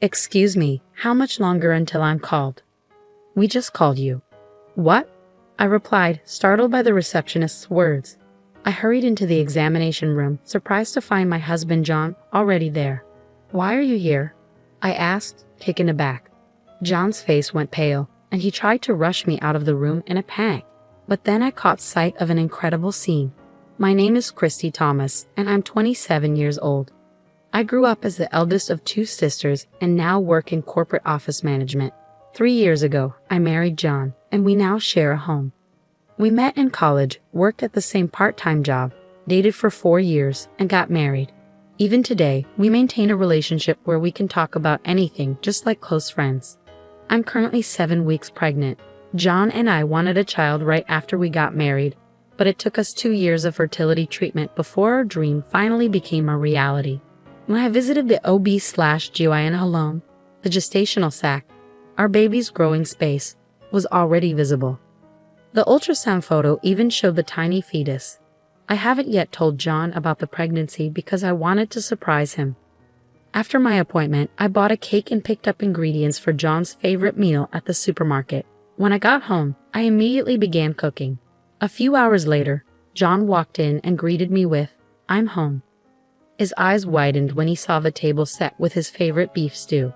Excuse me, how much longer until I'm called? We just called you. What? I replied, startled by the receptionist's words. I hurried into the examination room, surprised to find my husband John already there. Why are you here? I asked, taken aback. John's face went pale, and he tried to rush me out of the room in a panic. But then I caught sight of an incredible scene. My name is Christy Thomas, and I'm 27 years old. I grew up as the eldest of two sisters and now work in corporate office management. 3 years ago, I married John, and we now share a home. We met in college, worked at the same part-time job, dated for 4 years, and got married. Even today, we maintain a relationship where we can talk about anything just like close friends. I'm currently 7 weeks pregnant. John and I wanted a child right after we got married, but it took us 2 years of fertility treatment before our dream finally became a reality. When I visited the OB-GYN alone, the gestational sac, our baby's growing space, was already visible. The ultrasound photo even showed the tiny fetus. I haven't yet told John about the pregnancy because I wanted to surprise him. After my appointment, I bought a cake and picked up ingredients for John's favorite meal at the supermarket. When I got home, I immediately began cooking. A few hours later, John walked in and greeted me with, "I'm home." His eyes widened when he saw the table set with his favorite beef stew.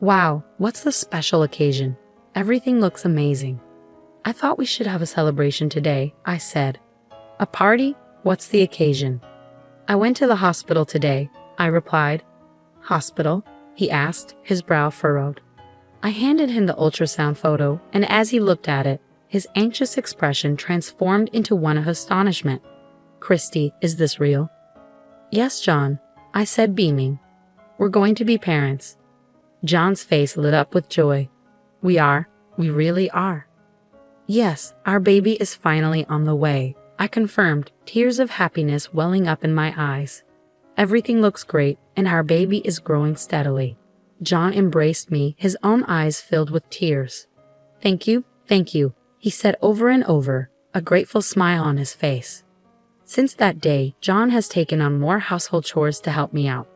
Wow, what's the special occasion? Everything looks amazing. I thought we should have a celebration today, I said. A party? What's the occasion? I went to the hospital today, I replied. Hospital? He asked, his brow furrowed. I handed him the ultrasound photo, and as he looked at it, his anxious expression transformed into one of astonishment. Christy, is this real? Yes, John, I said, beaming. We're going to be parents. John's face lit up with joy. We really are. Yes, our baby is finally on the way, I confirmed, tears of happiness welling up in my eyes. Everything looks great, and our baby is growing steadily. John embraced me, his own eyes filled with tears. Thank you, he said over and over, a grateful smile on his face. Since that day, John has taken on more household chores to help me out.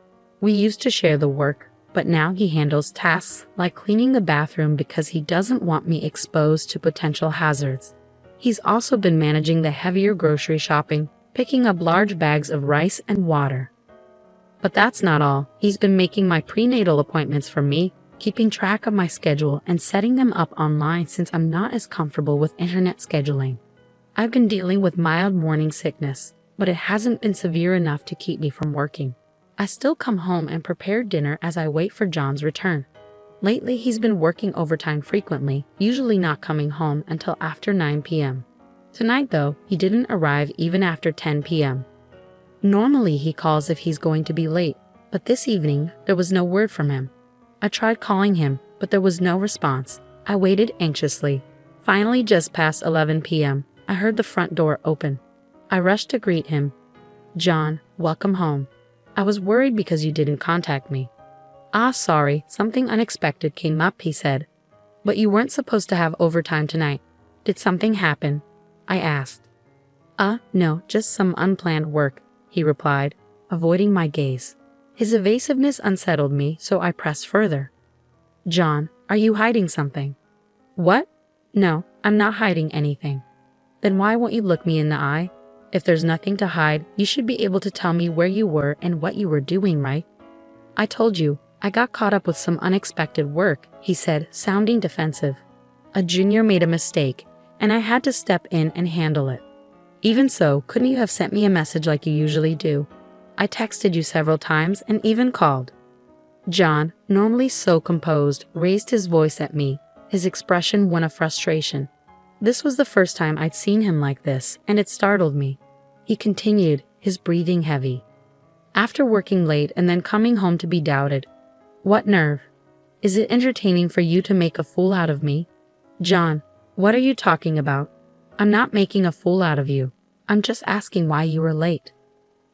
We used to share the work, but now he handles tasks like cleaning the bathroom because he doesn't want me exposed to potential hazards. He's also been managing the heavier grocery shopping, picking up large bags of rice and water. But that's not all. He's been making my prenatal appointments for me, keeping track of my schedule and setting them up online since I'm not as comfortable with internet scheduling. I've been dealing with mild morning sickness, but it hasn't been severe enough to keep me from working. I still come home and prepare dinner as I wait for John's return. Lately, he's been working overtime frequently, usually not coming home until after 9 p.m. Tonight, though, he didn't arrive even after 10 p.m. Normally, he calls if he's going to be late, but this evening, there was no word from him. I tried calling him, but there was no response. I waited anxiously. Finally, just past 11 p.m., I heard the front door open. I rushed to greet him. John, welcome home. I was worried because you didn't contact me. Sorry, something unexpected came up, he said. But you weren't supposed to have overtime tonight. Did something happen? I asked. No, just some unplanned work, he replied, avoiding my gaze. His evasiveness unsettled me, so I pressed further. John, are you hiding something? What? No, I'm not hiding anything. Then why won't you look me in the eye? If there's nothing to hide, you should be able to tell me where you were and what you were doing, right? I told you, I got caught up with some unexpected work, he said, sounding defensive. A junior made a mistake, and I had to step in and handle it. Even so, couldn't you have sent me a message like you usually do? I texted you several times and even called. John, normally so composed, raised his voice at me, his expression one of frustration. This was the first time I'd seen him like this, and it startled me. He continued, his breathing heavy. After working late and then coming home to be doubted. What nerve? Is it entertaining for you to make a fool out of me? John, what are you talking about? I'm not making a fool out of you. I'm just asking why you were late.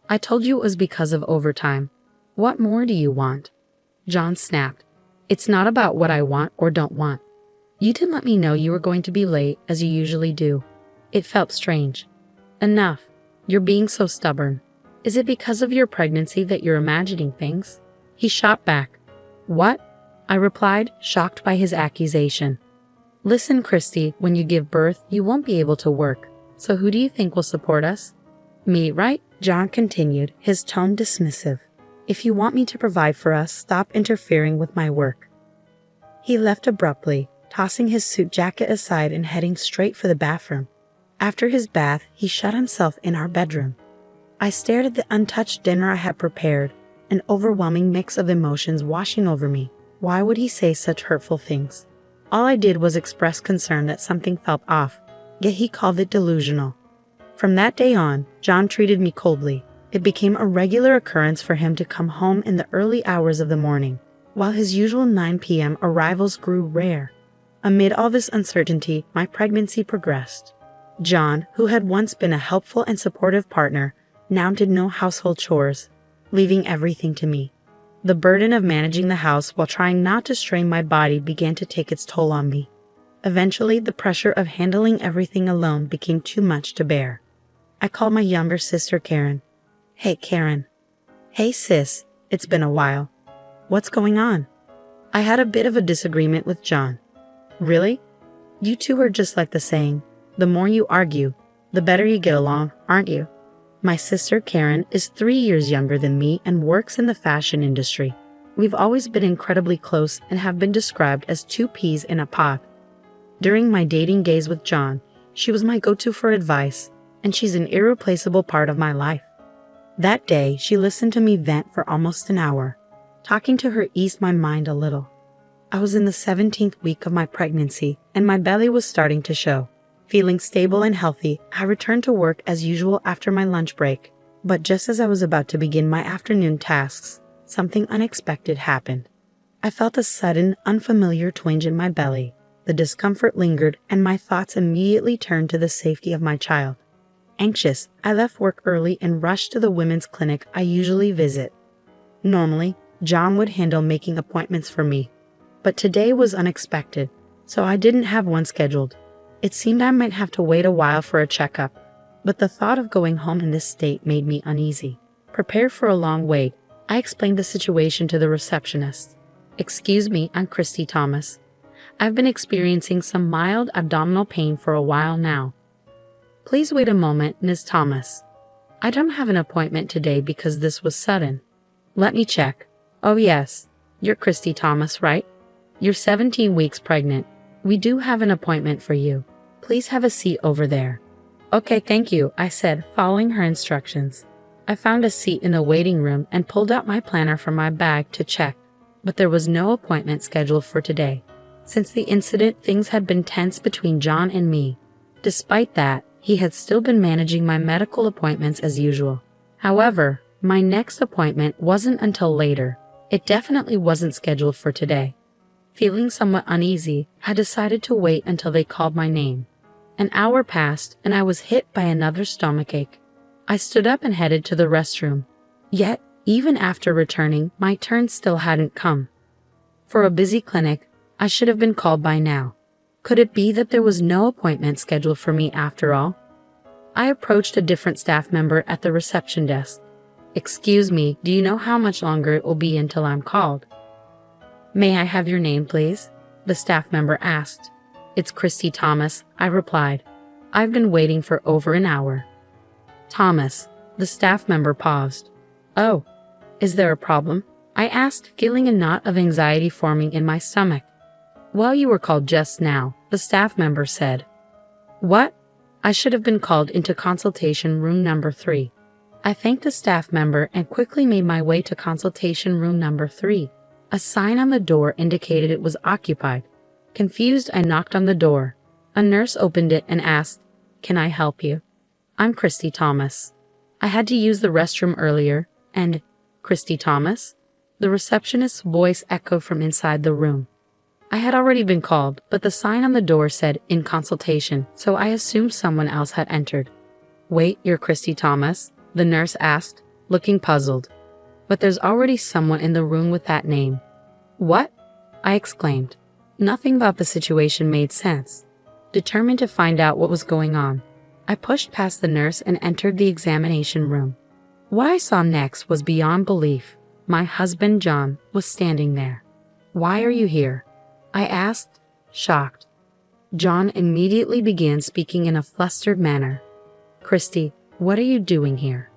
I told you it was because of overtime. What more do you want? John snapped. It's not about what I want or don't want. You didn't let me know you were going to be late, as you usually do. It felt strange. Enough. You're being so stubborn. Is it because of your pregnancy that you're imagining things? He shot back. What? I replied, shocked by his accusation. Listen, Christy, when you give birth, you won't be able to work. So who do you think will support us? Me, right? John continued, his tone dismissive. If you want me to provide for us, stop interfering with my work. He left abruptly, tossing his suit jacket aside and heading straight for the bathroom. After his bath, he shut himself in our bedroom. I stared at the untouched dinner I had prepared, an overwhelming mix of emotions washing over me. Why would he say such hurtful things? All I did was express concern that something felt off, yet he called it delusional. From that day on, John treated me coldly. It became a regular occurrence for him to come home in the early hours of the morning, while his usual 9 p.m. arrivals grew rare. Amid all this uncertainty, my pregnancy progressed. John, who had once been a helpful and supportive partner, now did no household chores, leaving everything to me. The burden of managing the house while trying not to strain my body began to take its toll on me. Eventually, the pressure of handling everything alone became too much to bear. I called my younger sister Karen. Hey, Karen. Hey, sis, it's been a while. What's going on? I had a bit of a disagreement with John. Really? You two are just like the saying, the more you argue, the better you get along, aren't you? My sister Karen is 3 years younger than me and works in the fashion industry. We've always been incredibly close and have been described as two peas in a pod. During my dating days with John, she was my go-to for advice, and she's an irreplaceable part of my life. That day, she listened to me vent for almost an hour. Talking to her eased my mind a little. I was in the 17th week of my pregnancy, and my belly was starting to show. Feeling stable and healthy, I returned to work as usual after my lunch break. But just as I was about to begin my afternoon tasks, something unexpected happened. I felt a sudden, unfamiliar twinge in my belly. The discomfort lingered, and my thoughts immediately turned to the safety of my child. Anxious, I left work early and rushed to the women's clinic I usually visit. Normally, John would handle making appointments for me, but today was unexpected, so I didn't have one scheduled. It seemed I might have to wait a while for a checkup, but the thought of going home in this state made me uneasy. Prepared for a long wait, I explained the situation to the receptionist. Excuse me, I'm Christy Thomas. I've been experiencing some mild abdominal pain for a while now. Please wait a moment, Ms. Thomas. I don't have an appointment today because this was sudden. Let me check. Oh yes, you're Christy Thomas, right? You're 17 weeks pregnant. We do have an appointment for you. Please have a seat over there. Okay, thank you, I said, following her instructions. I found a seat in the waiting room and pulled out my planner from my bag to check, but there was no appointment scheduled for today. Since the incident, things had been tense between John and me. Despite that, he had still been managing my medical appointments as usual. However, my next appointment wasn't until later. It definitely wasn't scheduled for today. Feeling somewhat uneasy, I decided to wait until they called my name. An hour passed, and I was hit by another stomachache. I stood up and headed to the restroom. Yet, even after returning, my turn still hadn't come. For a busy clinic, I should have been called by now. Could it be that there was no appointment scheduled for me after all? I approached a different staff member at the reception desk. Excuse me, do you know how much longer it will be until I'm called? May I have your name, please? The staff member asked. It's Christy Thomas, I replied. I've been waiting for over an hour. Thomas, the staff member paused. Oh, is there a problem? I asked, feeling a knot of anxiety forming in my stomach. Well, you were called just now, the staff member said. What? I should have been called into consultation room number 3. I thanked the staff member and quickly made my way to consultation room number 3. A sign on the door indicated it was occupied. Confused, I knocked on the door. A nurse opened it and asked, "Can I help you?" I'm Christy Thomas. I had to use the restroom earlier, and Christy Thomas? The receptionist's voice echoed from inside the room. I had already been called, but the sign on the door said, "In consultation," so I assumed someone else had entered. Wait, you're Christy Thomas? The nurse asked, looking puzzled. But there's already someone in the room with that name. What? I exclaimed. Nothing about the situation made sense. Determined to find out what was going on, I pushed past the nurse and entered the examination room. What I saw next was beyond belief. My husband, John, was standing there. Why are you here? I asked, shocked. John immediately began speaking in a flustered manner. Christy, what are you doing here?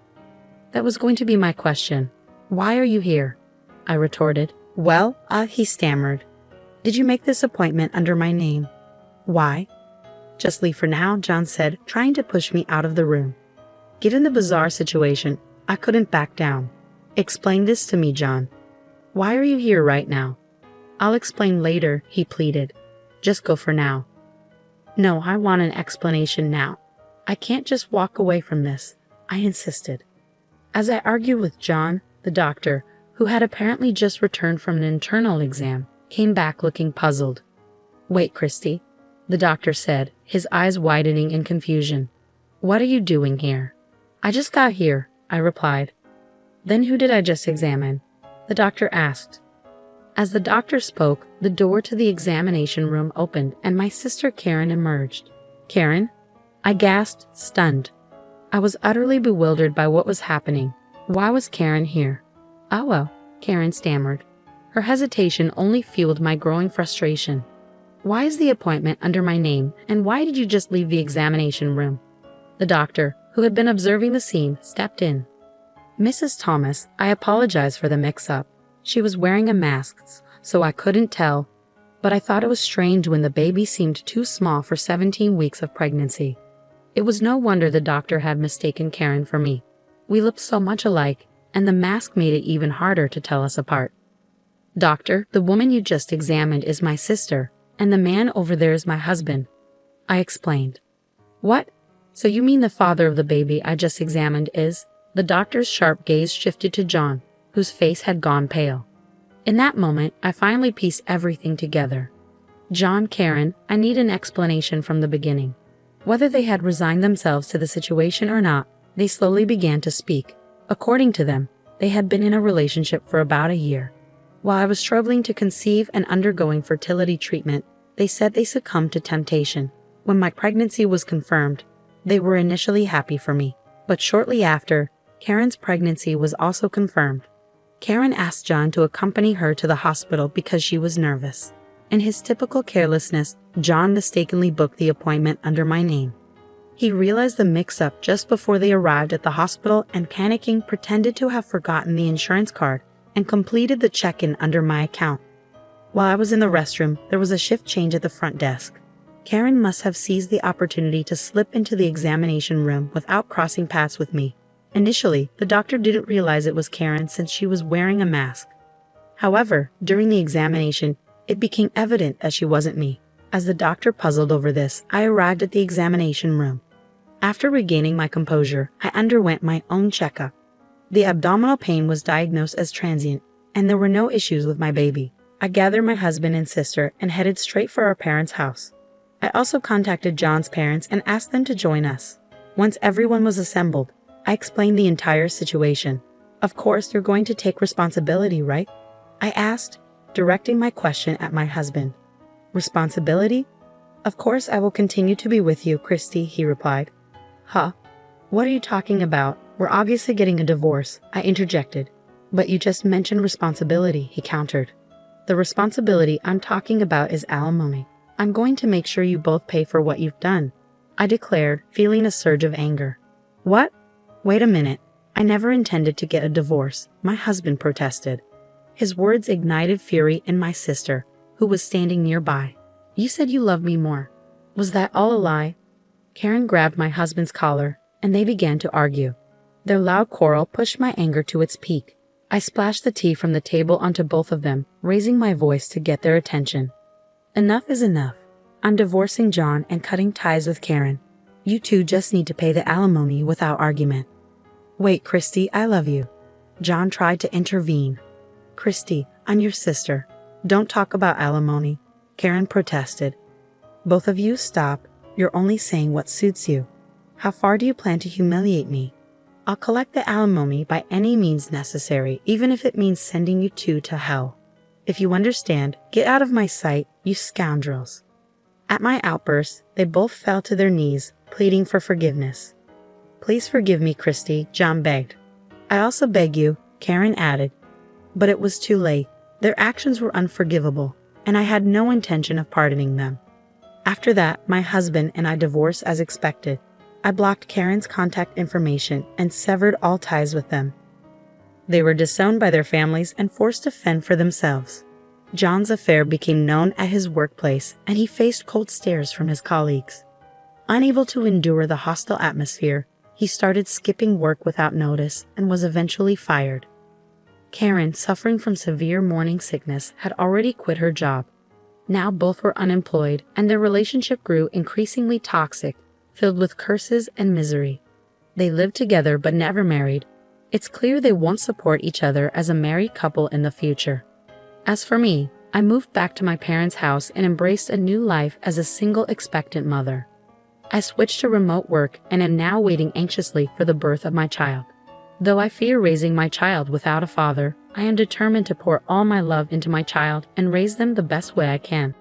That was going to be my question. Why are you here? I retorted. Well, he stammered. Did you make this appointment under my name? Why? Just leave for now, John said, trying to push me out of the room. Given the bizarre situation, I couldn't back down. Explain this to me, John. Why are you here right now? I'll explain later, he pleaded. Just go for now. No, I want an explanation now. I can't just walk away from this, I insisted. As I argued with John, the doctor, who had apparently just returned from an internal exam, came back looking puzzled. Wait, Christy, the doctor said, his eyes widening in confusion. What are you doing here? I just got here, I replied. Then who did I just examine? The doctor asked. As the doctor spoke, the door to the examination room opened and my sister Karen emerged. Karen? I gasped, stunned. I was utterly bewildered by what was happening. Why was Karen here? Oh well, Karen stammered. Her hesitation only fueled my growing frustration. Why is the appointment under my name, and why did you just leave the examination room? The doctor, who had been observing the scene, stepped in. Mrs. Thomas, I apologize for the mix-up. She was wearing a mask, so I couldn't tell, but I thought it was strange when the baby seemed too small for 17 weeks of pregnancy. It was no wonder the doctor had mistaken Karen for me. We looked so much alike, and the mask made it even harder to tell us apart. Doctor, the woman you just examined is my sister, and the man over there is my husband, I explained. What? So you mean the father of the baby I just examined is? The doctor's sharp gaze shifted to John, whose face had gone pale. In that moment, I finally pieced everything together. John, Karen, I need an explanation from the beginning. Whether they had resigned themselves to the situation or not, they slowly began to speak. According to them, they had been in a relationship for about a year. While I was struggling to conceive and undergoing fertility treatment, they said they succumbed to temptation. When my pregnancy was confirmed, they were initially happy for me, but shortly after, Karen's pregnancy was also confirmed. Karen asked John to accompany her to the hospital because she was nervous. In his typical carelessness, John mistakenly booked the appointment under my name. He realized the mix-up just before they arrived at the hospital and, panicking, pretended to have forgotten the insurance card and completed the check-in under my account. While I was in the restroom, there was a shift change at the front desk. Karen must have seized the opportunity to slip into the examination room without crossing paths with me. Initially, the doctor didn't realize it was Karen since she was wearing a mask. However, during the examination, it became evident that she wasn't me. As the doctor puzzled over this, I arrived at the examination room. After regaining my composure, I underwent my own checkup. The abdominal pain was diagnosed as transient, and there were no issues with my baby. I gathered my husband and sister and headed straight for our parents' house. I also contacted John's parents and asked them to join us. Once everyone was assembled, I explained the entire situation. Of course, you're going to take responsibility, right? I asked, directing my question at my husband. Responsibility? Of course I will continue to be with you, Christy, he replied. Huh? What are you talking about? We're obviously getting a divorce, I interjected. But you just mentioned responsibility, he countered. The responsibility I'm talking about is alimony. I'm going to make sure you both pay for what you've done, I declared, feeling a surge of anger. What? Wait a minute. I never intended to get a divorce, my husband protested. His words ignited fury in my sister, who was standing nearby. You said you loved me more. Was that all a lie? Karen grabbed my husband's collar, and they began to argue. Their loud quarrel pushed my anger to its peak. I splashed the tea from the table onto both of them, raising my voice to get their attention. Enough is enough. I'm divorcing John and cutting ties with Karen. You two just need to pay the alimony without argument. Wait, Christy, I love you. John tried to intervene. Christy, I'm your sister. Don't talk about alimony, Karen protested. Both of you stop. You're only saying what suits you. How far do you plan to humiliate me? I'll collect the alimony by any means necessary, even if it means sending you two to hell. If you understand, get out of my sight, you scoundrels. At my outburst, they both fell to their knees, pleading for forgiveness. Please forgive me, Christy, John begged. I also beg you, Karen added. But it was too late. Their actions were unforgivable, and I had no intention of pardoning them. After that, my husband and I divorced as expected. I blocked Karen's contact information and severed all ties with them. They were disowned by their families and forced to fend for themselves. John's affair became known at his workplace, and he faced cold stares from his colleagues. Unable to endure the hostile atmosphere, he started skipping work without notice and was eventually fired. Karen, suffering from severe morning sickness, had already quit her job. Now both were unemployed, and their relationship grew increasingly toxic, filled with curses and misery. They lived together but never married. It's clear they won't support each other as a married couple in the future. As for me, I moved back to my parents' house and embraced a new life as a single expectant mother. I switched to remote work and am now waiting anxiously for the birth of my child. Though I fear raising my child without a father, I am determined to pour all my love into my child and raise them the best way I can.